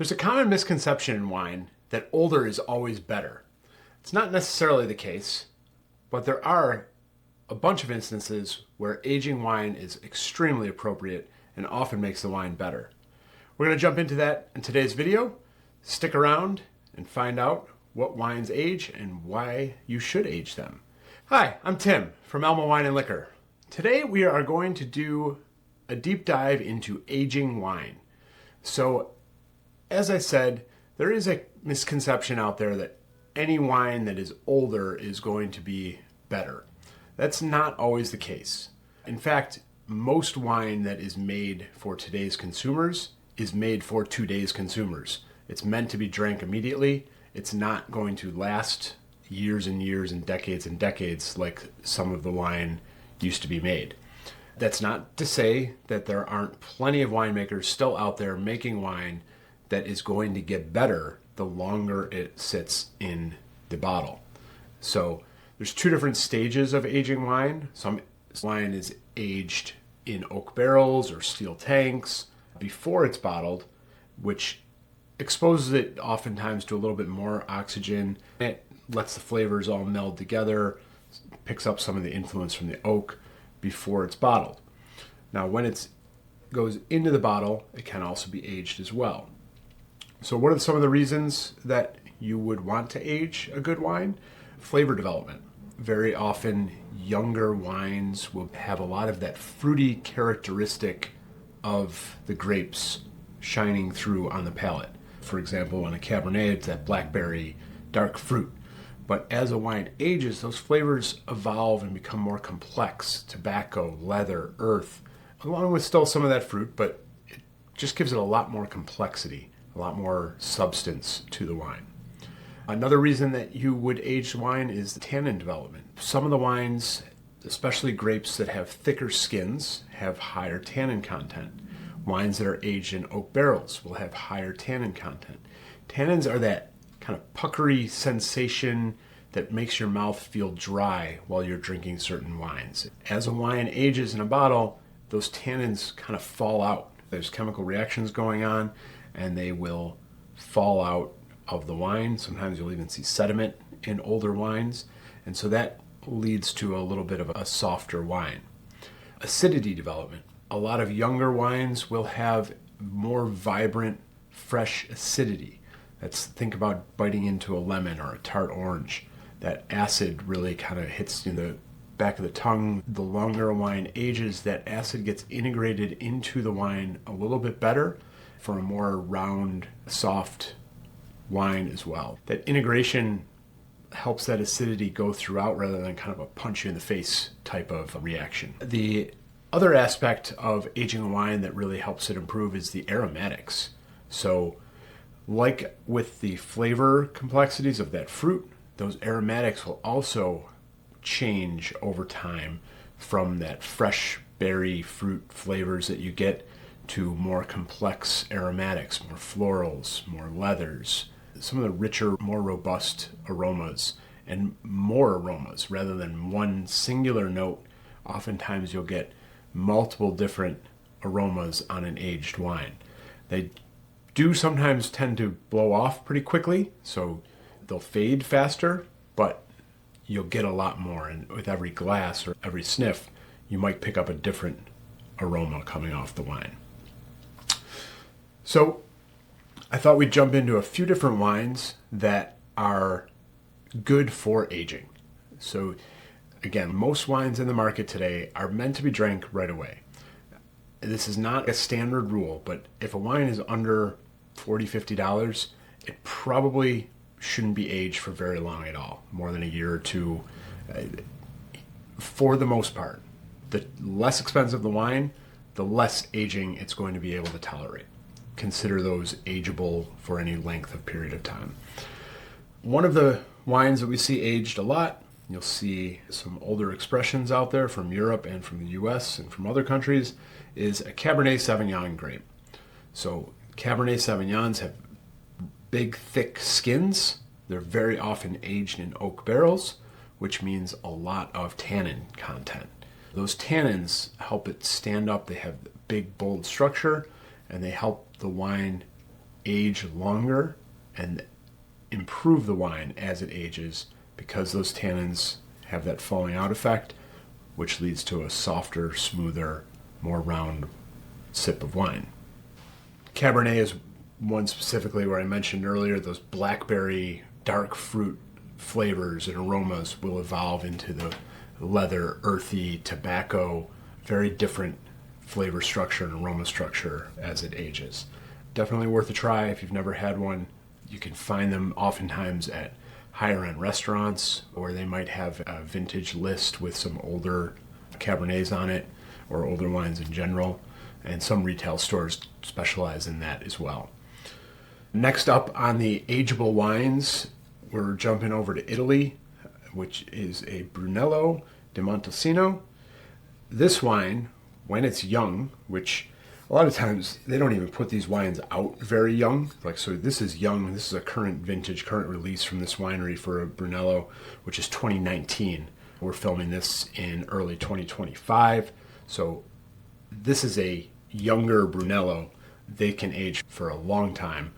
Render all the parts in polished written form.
There's a common misconception in wine that older is always better. It's not necessarily the case, but there are a bunch of instances where aging wine is extremely appropriate and often makes the wine better. We're going to jump into that in today's video. Stick around and find out what wines age and why you should age them. Hi, I'm Tim from Elma Wine and Liquor. Today we are going to do a deep dive into aging wine. So, as I said, there is a misconception out there that any wine that is older is going to be better. That's not always the case. In fact, most wine that is made for today's consumers is made for today's consumers. It's meant to be drank immediately. It's not going to last years and years and decades like some of the wine used to be made. That's not to say that there aren't plenty of winemakers still out there making wine that is going to get better the longer it sits in the bottle. So there's two different stages of aging wine. Some wine is aged in oak barrels or steel tanks before it's bottled, which exposes it oftentimes to a little bit more oxygen. It lets the flavors all meld together, picks up some of the influence from the oak before it's bottled. Now, when it goes into the bottle, it can also be aged as well. So what are some of the reasons that you would want to age a good wine? Flavor development. Very often, younger wines will have a lot of that fruity characteristic of the grapes shining through on the palate. For example, in a Cabernet, it's that blackberry, dark fruit. But as a wine ages, those flavors evolve and become more complex. Tobacco, leather, earth, along with still some of that fruit, but it just gives it a lot more complexity, a lot more substance to the wine. Another reason that you would age wine is the tannin development. Some of the wines, especially grapes that have thicker skins, have higher tannin content. Wines that are aged in oak barrels will have higher tannin content. Tannins are that kind of puckery sensation that makes your mouth feel dry while you're drinking certain wines. As a wine ages in a bottle, those tannins kind of fall out. There's chemical reactions going on, and they will fall out of the wine. Sometimes you'll even see sediment in older wines, and so that leads to a little bit of a softer wine. Acidity development. A lot of younger wines will have more vibrant, fresh acidity. Think about biting into a lemon or a tart orange. That acid really kind of hits in the back of the tongue. The longer a wine ages, that acid gets integrated into the wine a little bit better for a more round, soft wine as well. That integration helps that acidity go throughout rather than kind of a punch you in the face type of reaction. The other aspect of aging a wine that really helps it improve is the aromatics. So like with the flavor complexities of that fruit, those aromatics will also change over time from that fresh berry fruit flavors that you get to more complex aromatics, more florals, more leathers, some of the richer, more robust aromas, and more aromas rather than one singular note. Oftentimes you'll get multiple different aromas on an aged wine. They do sometimes tend to blow off pretty quickly, so they'll fade faster, but you'll get a lot more. And with every glass or every sniff, you might pick up a different aroma coming off the wine. So I thought we'd jump into a few different wines that are good for aging. So again, most wines in the market today are meant to be drank right away. This is not a standard rule, but if a wine is under $40, $50, it probably shouldn't be aged for very long at all, more than a year or two. For the most part, the less expensive the wine, the less aging it's going to be able to tolerate. Consider those ageable for any length of period of time. One of the wines that we see aged a lot, you'll see some older expressions out there from Europe and from the US and from other countries, is a Cabernet Sauvignon grape. So Cabernet Sauvignons have big, thick skins. They're very often aged in oak barrels, which means a lot of tannin content. Those tannins help it stand up. They have big, bold structure, and they help the wine age longer and improve the wine as it ages, because those tannins have that falling out effect, which leads to a softer, smoother, more round sip of wine. Cabernet is one specifically where I mentioned earlier, those blackberry dark fruit flavors and aromas will evolve into the leather, earthy, tobacco, very different flavor structure and aroma structure as it ages. Definitely worth a try if you've never had one. You can find them oftentimes at higher end restaurants, or they might have a vintage list with some older Cabernets on it, or older wines in general, and some retail stores specialize in that as well. Next up on the ageable wines, we're jumping over to Italy, which is a Brunello di Montalcino. This wine, when it's young, which a lot of times they don't even put these wines out very young. Like, so this is young. This is a current vintage, current release from this winery for a Brunello, which is 2019. We're filming this in early 2025. So this is a younger Brunello. They can age for a long time.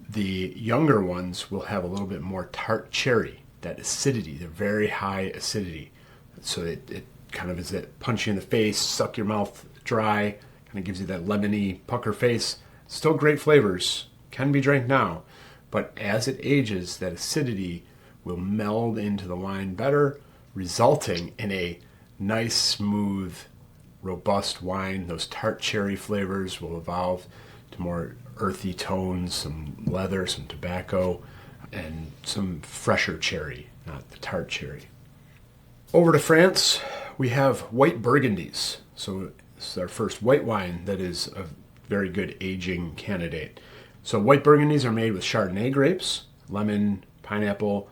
The younger ones will have a little bit more tart cherry, that acidity. They're very high acidity. So it kind of is that punch you in the face, suck your mouth dry, kind of gives you that lemony pucker face. Still great flavors, can be drank now, but as it ages, that acidity will meld into the wine better, resulting in a nice, smooth, robust wine. Those tart cherry flavors will evolve to more earthy tones, some leather, some tobacco, and some fresher cherry, not the tart cherry. Over to France, we have white Burgundies. So this is our first white wine that is a very good aging candidate. So white Burgundies are made with Chardonnay grapes, lemon, pineapple,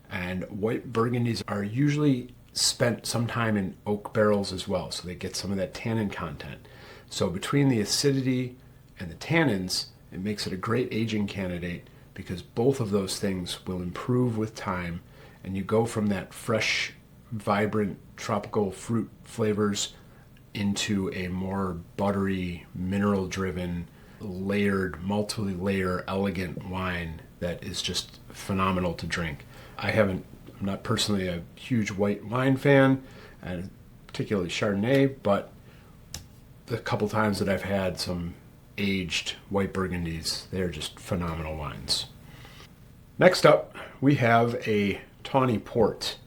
and white Burgundies are usually spent sometime in oak barrels as well, so they get some of that tannin content. So between the acidity and the tannins, it makes it a great aging candidate because both of those things will improve with time, and you go from that fresh, vibrant, tropical fruit flavors into a more buttery, mineral-driven, layered, multi-layer, elegant wine that is just phenomenal to drink. I'm not personally a huge white wine fan, and particularly Chardonnay, but the couple times that I've had some aged white Burgundies, they're just phenomenal wines. Next up, we have a Tawny Port.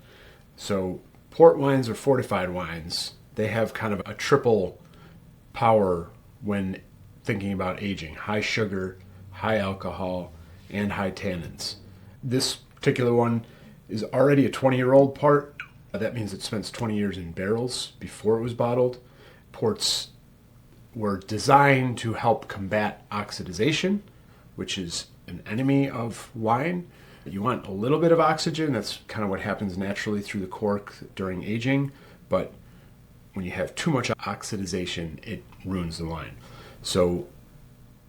So port wines are fortified wines. They have kind of a triple power when thinking about aging. High sugar, high alcohol, and high tannins. This particular one is already a 20-year-old port. That means it spent 20 years in barrels before it was bottled. Ports were designed to help combat oxidization, which is an enemy of wine. You want a little bit of oxygen. That's kind of what happens naturally through the cork during aging. But when you have too much oxidization, it ruins the wine. So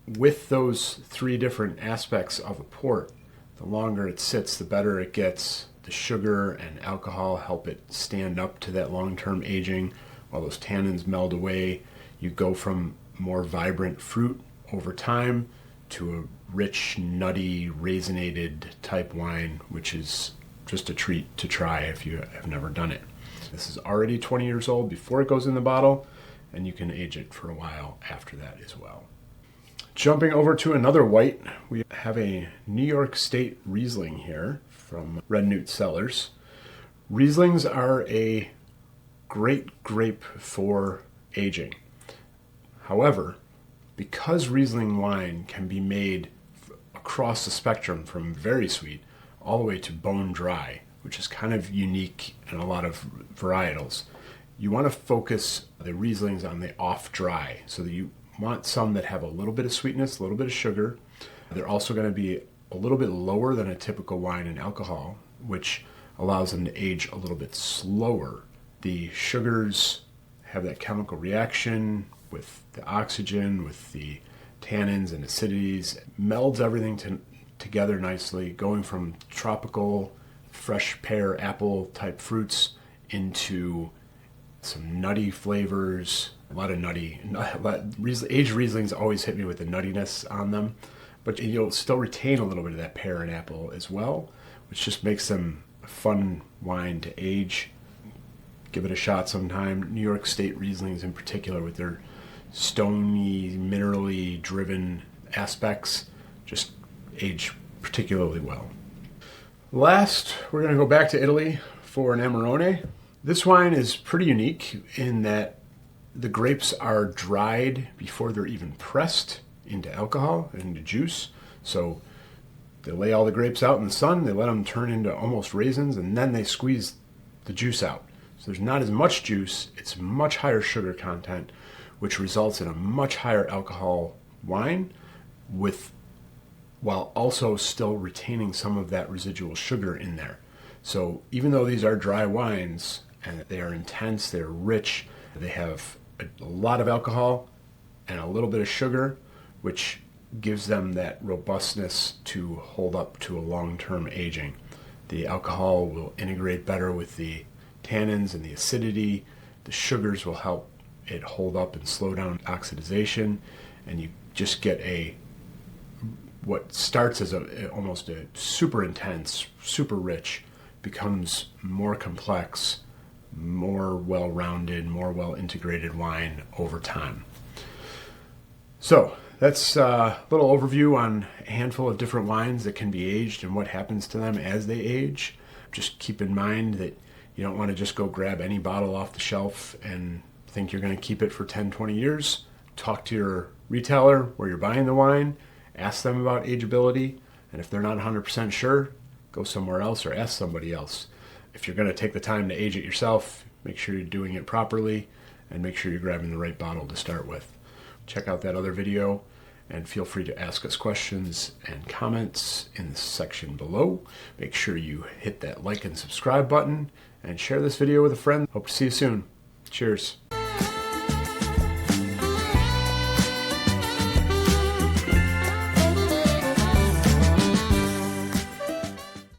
with those three different aspects of a port, the longer it sits, the better it gets. The sugar and alcohol help it stand up to that long-term aging. While those tannins meld away, you go from more vibrant fruit over time to a rich, nutty, raisinated type wine, which is just a treat to try if you have never done it. This is already 20 years old before it goes in the bottle, and you can age it for a while after that as well. Jumping over to another white, we have a New York State Riesling here from Red Newt Cellars. Rieslings are a great grape for aging. However, because Riesling wine can be made across the spectrum from very sweet all the way to bone dry, which is kind of unique in a lot of varietals, you want to focus the Rieslings on the off-dry. So that you want some that have a little bit of sweetness, a little bit of sugar. They're also going to be a little bit lower than a typical wine in alcohol, which allows them to age a little bit slower. The sugars have that chemical reaction with the oxygen, with the tannins and acidities. It melds everything together nicely, going from tropical, fresh pear, apple type fruits into some nutty flavors, a lot of nutty. Aged Rieslings always hit me with the nuttiness on them, but you'll still retain a little bit of that pear and apple as well, which just makes them a fun wine to age. Give it a shot sometime. New York State Rieslings in particular, with their stony, minerally driven aspects, just age particularly well. Last, we're going to go back to Italy for an Amarone. This wine is pretty unique in that the grapes are dried before they're even pressed into alcohol, into juice. So they lay all the grapes out in the sun, they let them turn into almost raisins, and then they squeeze the juice out. So there's not as much juice, it's much higher sugar content, which results in a much higher alcohol wine while also still retaining some of that residual sugar in there. So even though these are dry wines and they are intense, they're rich, they have a lot of alcohol and a little bit of sugar, which gives them that robustness to hold up to a long-term aging. The alcohol will integrate better with the tannins and the acidity. The sugars will help it hold up and slow down oxidization, and you just get what starts as almost a super intense, super rich, becomes more complex, more well-rounded, more well-integrated wine over time. So that's a little overview on a handful of different wines that can be aged and what happens to them as they age. Just keep in mind that you don't want to just go grab any bottle off the shelf and think you're going to keep it for 10, 20 years. Talk to your retailer where you're buying the wine, ask them about ageability, and if they're not 100% sure, go somewhere else or ask somebody else. If you're going to take the time to age it yourself, make sure you're doing it properly and make sure you're grabbing the right bottle to start with. Check out that other video and feel free to ask us questions and comments in the section below. Make sure you hit that like and subscribe button and share this video with a friend. Hope to see you soon. Cheers.